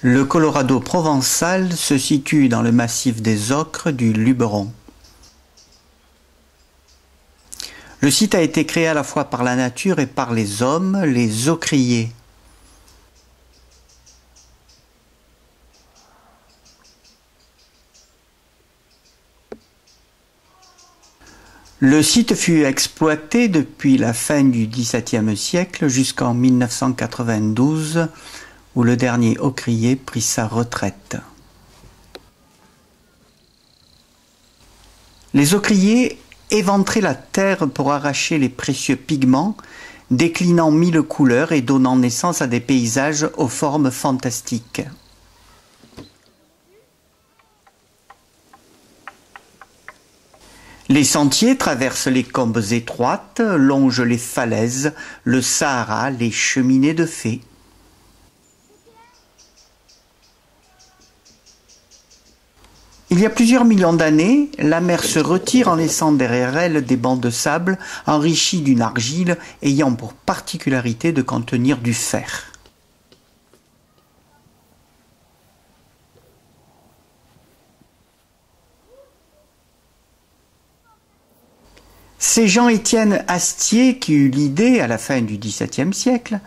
Le Colorado provençal se situe dans le massif des Ocres du Luberon. Le site a été créé à la fois par la nature et par les hommes, les ocriers. Le site fut exploité depuis la fin du XVIIe siècle jusqu'en 1992, où le dernier ocrier prit sa retraite. Les ocriers éventraient la terre pour arracher les précieux pigments, déclinant 1000 couleurs et donnant naissance à des paysages aux formes fantastiques. Les sentiers traversent les combes étroites, longent les falaises, le Sahara, les cheminées de fées. Il y a plusieurs millions d'années, la mer se retire en laissant derrière elle des bancs de sable enrichis d'une argile ayant pour particularité de contenir du fer. C'est Jean-Étienne Astier qui eut l'idée, à la fin du XVIIe siècle,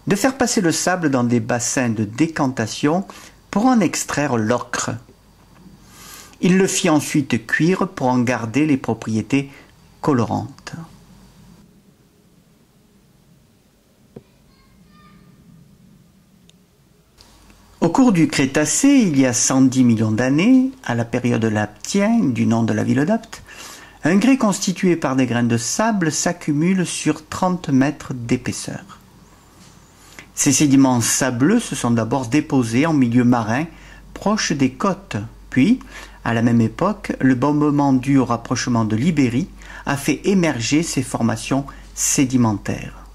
de faire passer le sable dans des bassins de décantation pour en extraire l'ocre. Il le fit ensuite cuire pour en garder les propriétés colorantes. Au cours du Crétacé, il y a 110 millions d'années, à la période laptienne, du nom de la ville d'Apt, un grès constitué par des grains de sable s'accumule sur 30 mètres d'épaisseur. Ces sédiments sableux se sont d'abord déposés en milieu marin, proche des côtes, puis, à la même époque, le bombement dû au rapprochement de l'Ibérie a fait émerger ces formations sédimentaires.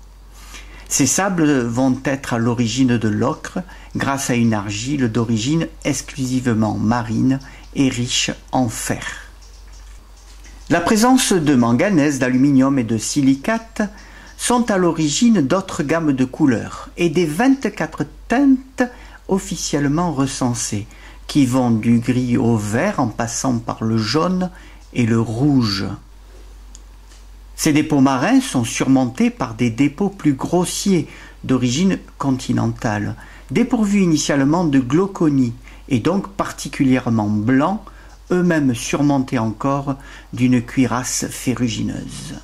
Ces sables vont être à l'origine de l'ocre grâce à une argile d'origine exclusivement marine et riche en fer. La présence de manganèse, d'aluminium et de silicate sont à l'origine d'autres gammes de couleurs et des 24 teintes officiellement recensées, qui vont du gris au vert en passant par le jaune et le rouge. Ces dépôts marins sont surmontés par des dépôts plus grossiers d'origine continentale, dépourvus initialement de glauconie et donc particulièrement blancs, eux-mêmes surmontés encore d'une cuirasse ferrugineuse.